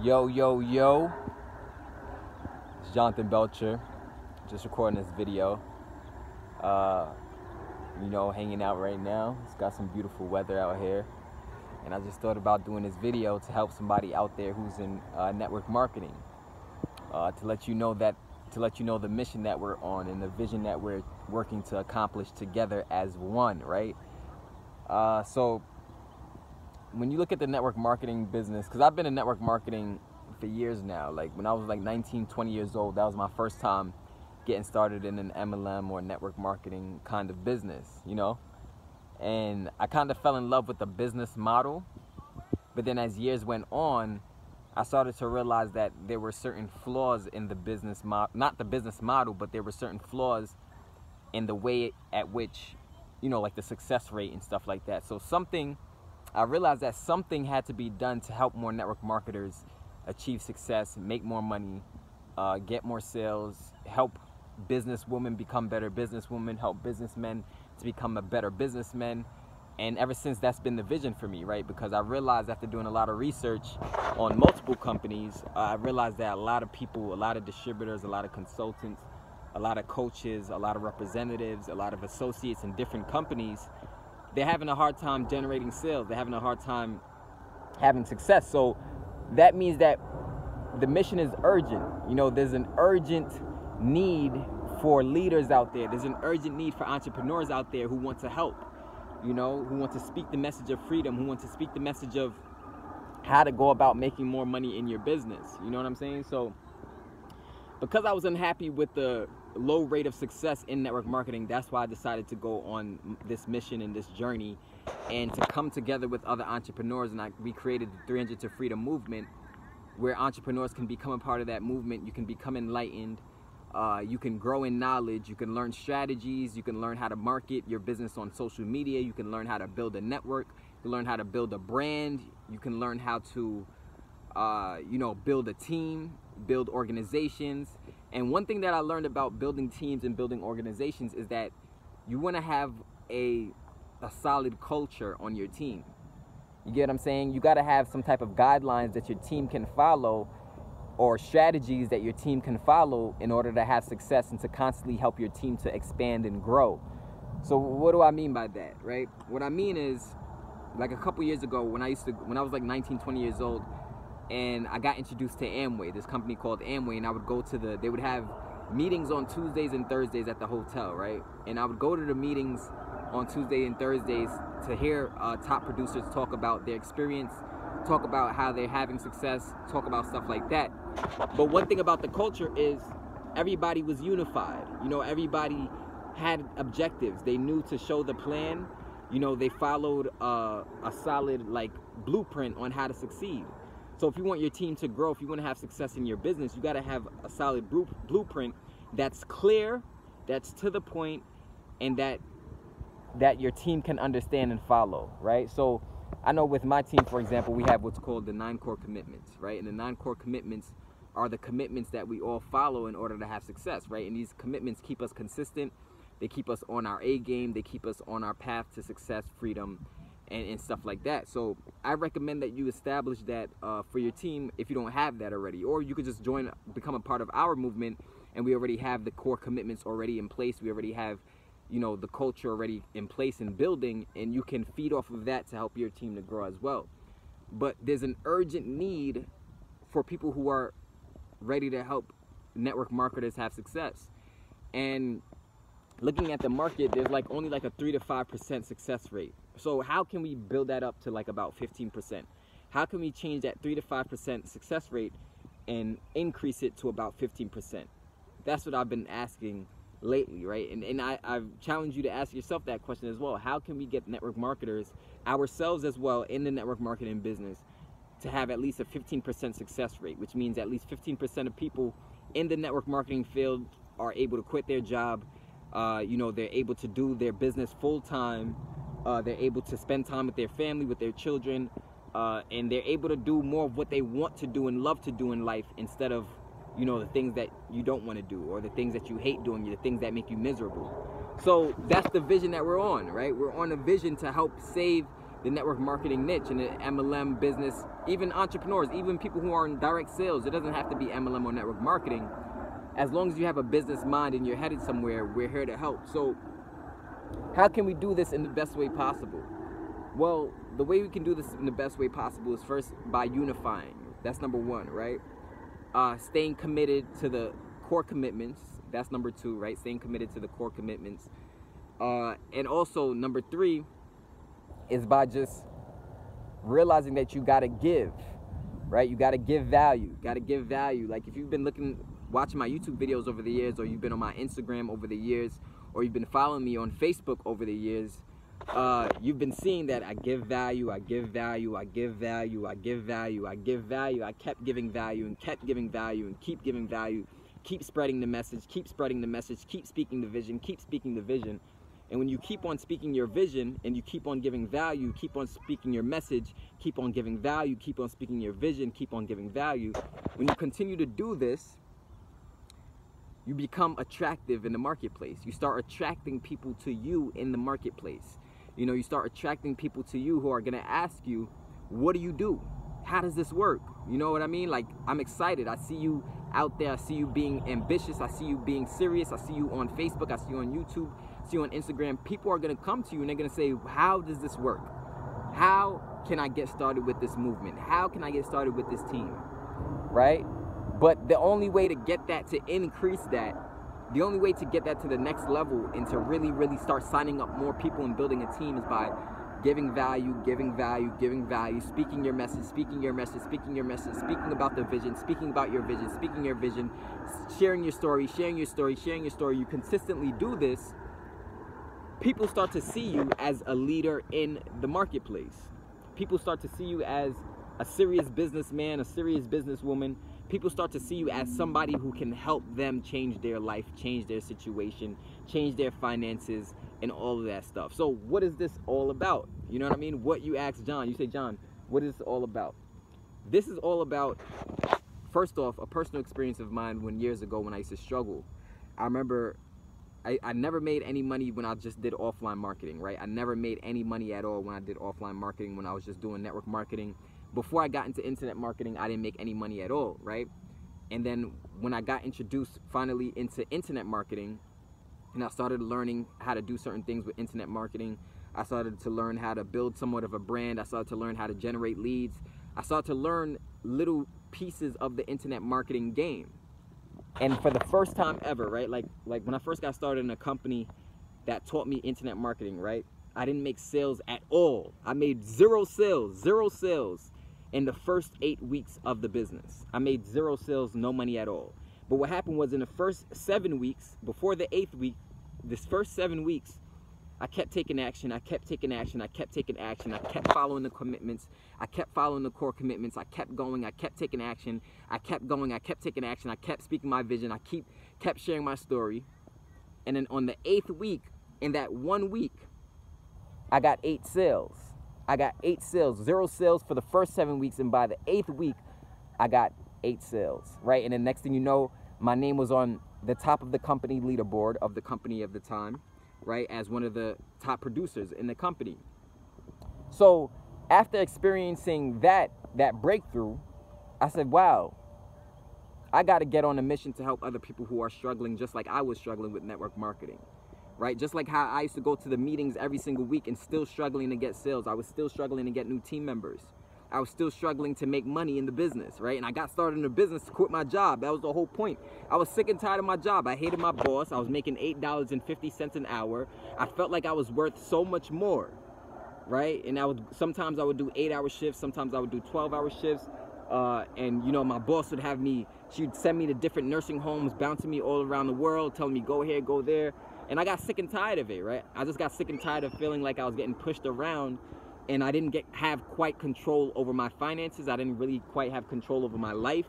Yo, yo, yo. It's Jonathan Belcher. Just recording this video. Hanging out right now. It's got some beautiful weather out here. And I just thought about doing this video to help somebody out there who's in network marketing. To let you know the mission that we're on and the vision that we're working to accomplish together as one, right? So when you look at the network marketing business, because I've been in network marketing for years now. Like when I was like 19, 20 years old, that was my first time getting started in an MLM or network marketing kind of business, And I kind of fell in love with the business model. But then as years went on, I started to realize that there were certain flaws in the business model, not the business model, but there were certain flaws in the way at which, like the success rate and stuff like that. So I realized that something had to be done to help more network marketers achieve success, make more money, get more sales, help businesswomen become better businesswomen, help businessmen to become a better businessman. And ever since, that's been the vision for me, right? Because I realized after doing a lot of research on multiple companies, I realized that a lot of people, a lot of distributors, a lot of consultants, a lot of coaches, a lot of representatives, a lot of associates in different companies, they're having a hard time generating sales. They're having a hard time having success. So that means that the mission is urgent. There's an urgent need for leaders out there. There's an urgent need for entrepreneurs out there who want to help, who want to speak the message of freedom, who want to speak the message of how to go about making more money in your business. You know what I'm saying? So because I was unhappy with the low rate of success in network marketing, that's why I decided to go on this mission and this journey and to come together with other entrepreneurs. And we created the 300 to Freedom movement, where entrepreneurs can become a part of that movement. You can become enlightened. You can grow in knowledge. You can learn strategies. You can learn how to market your business on social media. You can learn how to build a network. You can learn how to build a brand. You can learn how to, build a team, build organizations. And one thing that I learned about building teams and building organizations is that you want to have a solid culture on your team. You get what I'm saying? You got to have some type of guidelines that your team can follow, or strategies that your team can follow in order to have success and to constantly help your team to expand and grow. So what do I mean by that, right? What I mean is, like a couple years ago when I was like 19, 20 years old, and I got introduced to Amway, this company called Amway, and I would go to they would have meetings on Tuesdays and Thursdays at the hotel, right? And I would go to the meetings on Tuesday and Thursdays to hear top producers talk about their experience, talk about how they're having success, talk about stuff like that. But one thing about the culture is everybody was unified. Everybody had objectives. They knew to show the plan. They followed a solid blueprint on how to succeed. So if you want your team to grow, if you want to have success in your business, you got to have a solid blueprint that's clear, that's to the point, and that your team can understand and follow, right? So I know with my team, for example, we have what's called the 9 core commitments, right? And the 9 core commitments are the commitments that we all follow in order to have success, right? And these commitments keep us consistent. They keep us on our A game. They keep us on our path to success, freedom, and stuff like that. So I recommend that you establish that for your team if you don't have that already. Or you could just become a part of our movement, and we already have the core commitments already in place. We already have the culture already in place and building, and you can feed off of that to help your team to grow as well. But there's an urgent need for people who are ready to help network marketers have success. And looking at the market, there's only a 3 to 5% success rate. So how can we build that up to about 15%? How can we change that 3 to 5% success rate and increase it to about 15%? That's what I've been asking lately, right? And I've challenged you to ask yourself that question as well. How can we get network marketers, ourselves as well, in the network marketing business to have at least a 15% success rate, which means at least 15% of people in the network marketing field are able to quit their job. They're able to do their business full time. They're able to spend time with their family, with their children, and they're able to do more of what they want to do and love to do in life instead of the things that you don't want to do, or the things that you hate doing, the things that make you miserable. So that's the vision that we're on, right? We're on a vision to help save the network marketing niche and the MLM business even entrepreneurs, even people who are in direct sales. It doesn't have to be MLM or network marketing. As long as you have a business mind and you're headed somewhere, we're here to help. So how can we do this in the best way possible? Well, the way we can do this in the best way possible is first by unifying. That's number one, right? Staying committed to the core commitments. That's number two, right? Staying committed to the core commitments. And also number three is by just realizing that you gotta give, right? You gotta give value. Gotta give value. Like if you've been watching my YouTube videos over the years, or you've been on my Instagram over the years, or you've been following me on Facebook over the years, you've been seeing that I give value, I give value, I give value, I give value, I give value. I kept giving value and kept giving value and keep giving value, keep spreading the message, keep spreading the message, keep speaking the vision, keep speaking the vision. And when you keep on speaking your vision and you keep on giving value, keep on speaking your message, keep on giving value, keep on speaking your vision, keep on giving value, when you continue to do this, you become attractive in the marketplace. You start attracting people to you in the marketplace. You know, you start attracting people to you who are gonna ask you, what do you do? How does this work? You know what I mean? Like, I'm excited. I see you out there. I see you being ambitious. I see you being serious. I see you on Facebook. I see you on YouTube. I see you on Instagram. People are gonna come to you and they're gonna say, how does this work? How can I get started with this movement? How can I get started with this team? Right? But the only way to get that, to increase that, the only way to get that to the next level and to really, really start signing up more people and building a team is by giving value, giving value, giving value, speaking your message, speaking your message, speaking your message, speaking about the vision, speaking about your vision, speaking your vision, sharing your story, sharing your story, sharing your story. You consistently do this, people start to see you as a leader in the marketplace. People start to see you as a serious businessman, a serious businesswoman. People start to see you as somebody who can help them change their life, change their situation, change their finances, and all of that stuff. So what is this all about? You know what I mean? What you ask John, you say, John, what is this all about? This is all about, first off, a personal experience of mine years ago when I used to struggle. I remember I never made any money when I just did offline marketing, right? I never made any money at all when I did offline marketing, when I was just doing network marketing. Before I got into internet marketing, I didn't make any money at all, right? And then when I got introduced finally into internet marketing, and I started learning how to do certain things with internet marketing, I started to learn how to build somewhat of a brand. I started to learn how to generate leads. I started to learn little pieces of the internet marketing game. And for the first time ever, right? Like when I first got started in a company that taught me internet marketing, right? I didn't make sales at all. I made zero sales in the first 8 weeks of the business. I made zero sales, no money at all. But what happened was in the first 7 weeks, before the 8th week, this first 7 weeks, I kept taking action, I kept taking action, I kept taking action, I kept following the commitments, I kept following the core commitments, I kept going, I kept taking action, I kept going, I kept taking action, I kept speaking my vision, I kept sharing my story. And then on the 8th week, in that 1 week, I got 8 sales. I got 8 sales, 0 sales for the first 7 weeks, and by the 8th week, I got 8 sales, right? And the next thing you know, my name was on the top of the company leaderboard of the company of the time, right, as one of the top producers in the company. So after experiencing that breakthrough, I said, wow, I got to get on a mission to help other people who are struggling just like I was struggling with network marketing. Right? Just like how I used to go to the meetings every single week and still struggling to get sales. I was still struggling to get new team members. I was still struggling to make money in the business, right? And I got started in the business to quit my job. That was the whole point. I was sick and tired of my job. I hated my boss. I was making $8.50 an hour. I felt like I was worth so much more, right? And sometimes I would do 8-hour shifts. Sometimes I would do 12-hour shifts. And you know, my boss would she'd send me to different nursing homes, bouncing me all around the world, telling me go here, go there. And I got sick and tired of it, right? I just got sick and tired of feeling like I was getting pushed around and I didn't have quite control over my finances. I didn't really quite have control over my life.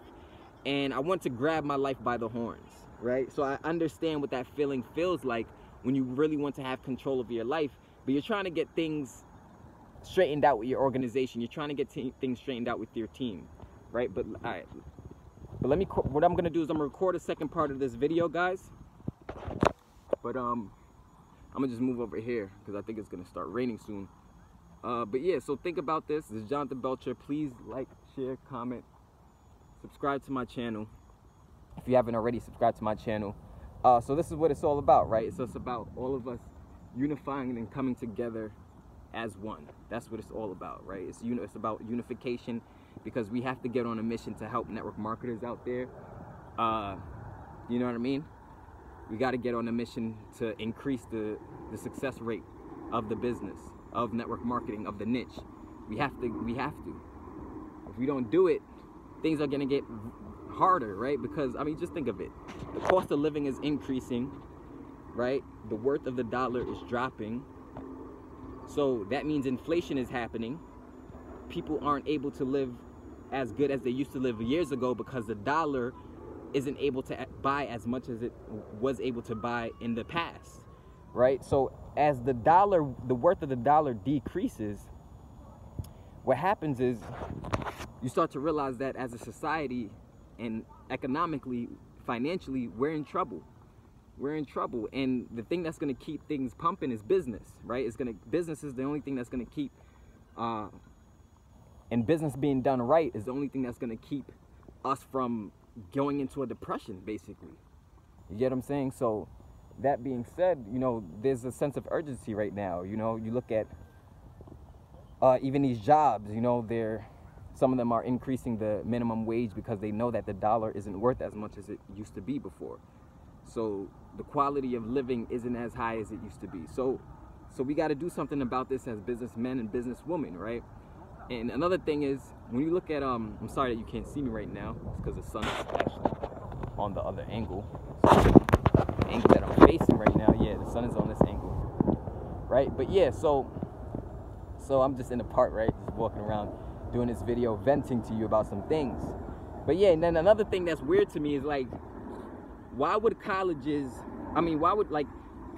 And I want to grab my life by the horns, right? So I understand what that feeling feels like when you really want to have control of your life, but you're trying to get things straightened out with your organization. You're trying to get things straightened out with your team, right? But all right. But what I'm gonna do is I'm gonna record a second part of this video, guys. But I'm gonna just move over here because I think it's gonna start raining soon. But yeah, so think about this. This is Jonathan Belcher. Please like, share, comment, subscribe to my channel if you haven't already subscribed to my channel. So this is what it's all about, right? It's just about all of us unifying and coming together as one. That's what it's all about, right? It's about unification, because we have to get on a mission to help network marketers out there. You know what I mean? We got to get on a mission to increase the success rate of the business, of network marketing, of the niche. We have to. If we don't do it, things are going to get harder, right? Because, I mean, just think of it. The cost of living is increasing, right? The worth of the dollar is dropping. So that means inflation is happening. People aren't able to live as good as they used to live years ago because the dollar isn't able to buy as much as it was able to buy in the past, right? So as the worth of the dollar decreases, what happens is you start to realize that as a society and economically, financially, we're in trouble. We're in trouble, and the thing that's going to keep things pumping is business, right? Business is the only thing that's going to keep, and business being done right is the only thing that's going to keep us from going into a depression, basically. You get what I'm saying? So that being said, you know, there's a sense of urgency right now. You know, you look at even these jobs, you know, some of them are increasing the minimum wage because they know that the dollar isn't worth as much as it used to be before. So the quality of living isn't as high as it used to be. So we got to do something about this as businessmen and businesswomen, right? And another thing is, when you look at, I'm sorry that you can't see me right now. It's because the sun is actually on the other angle. So the angle that I'm facing right now, yeah, the sun is on this angle, right? But yeah, so I'm just in the park, right? Just walking around doing this video, venting to you about some things. But yeah, and then another thing that's weird to me is, like,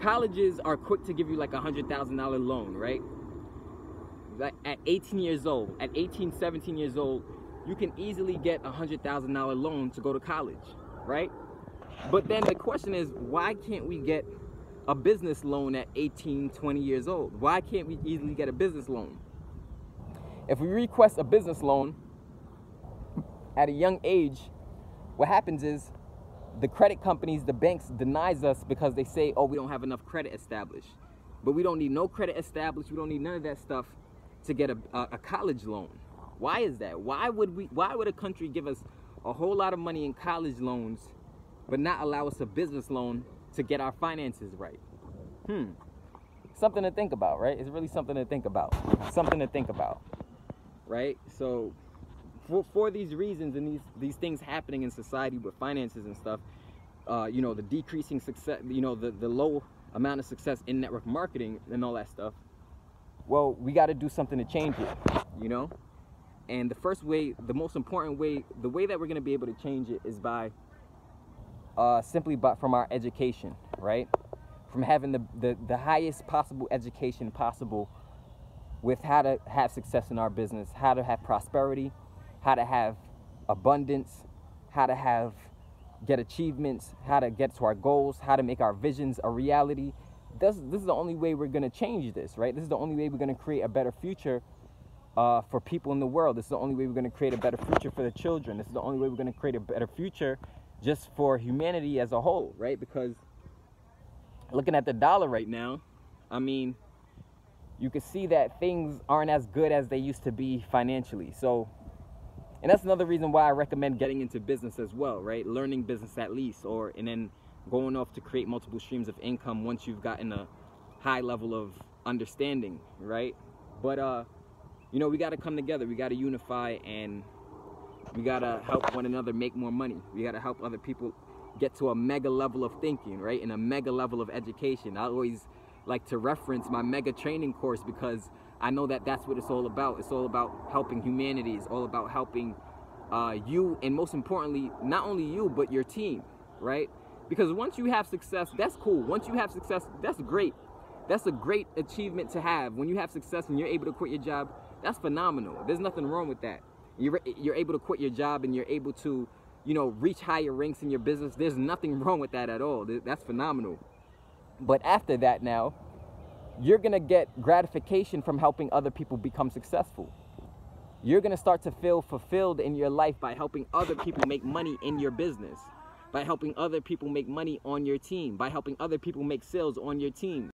colleges are quick to give you like $100,000 loan, right? Like at 18 years old, at 18, 17 years old, you can easily get $100,000 loan to go to college, right? But then the question is, why can't we get a business loan at 18, 20 years old? Why can't we easily get a business loan? If we request a business loan at a young age, what happens is the credit companies, the banks denies us because they say, oh, we don't have enough credit established. But we don't need no credit established. We don't need none of that stuff to get a college loan. Why is that? Why would a country give us a whole lot of money in college loans but not allow us a business loan to get our finances right? Something to think about, right? It's really something to think about. Something to think about, right? So for these reasons and these things happening in society with finances and stuff, you know, the decreasing success, you know, the low amount of success in network marketing and all that stuff, well, we got to do something to change it, you know? And the first way, the most important way, the way that we're going to be able to change it is by simply from our education, right? From having the highest possible education possible with how to have success in our business, how to have prosperity, how to have abundance, how to get achievements, how to get to our goals, how to make our visions a reality. This is the only way we're going to change this, right? This is the only way we're going to create a better future for people in the world. This is the only way we're going to create a better future for the children. This is the only way we're going to create a better future just for humanity as a whole, right? Because looking at the dollar right now, I mean, you can see that things aren't as good as they used to be financially. So, and that's another reason why I recommend getting into business as well, right? Learning business at least, and then going off to create multiple streams of income once you've gotten a high level of understanding, right? But, you know, we got to come together. We got to unify, and we got to help one another make more money. We got to help other people get to a mega level of thinking, right? And a mega level of education. I always like to reference my mega training course because I know that that's what it's all about. It's all about helping humanity. It's all about helping you, and most importantly, not only you, but your team, right? Because once you have success, that's cool. Once you have success, that's great. That's a great achievement to have. When you have success and you're able to quit your job, that's phenomenal. There's nothing wrong with that. You're able to quit your job and you're able to, you know, reach higher ranks in your business. There's nothing wrong with that at all. That's phenomenal. But after that now, you're going to get gratification from helping other people become successful. You're going to start to feel fulfilled in your life by helping other people make money in your business, by helping other people make money on your team, by helping other people make sales on your team.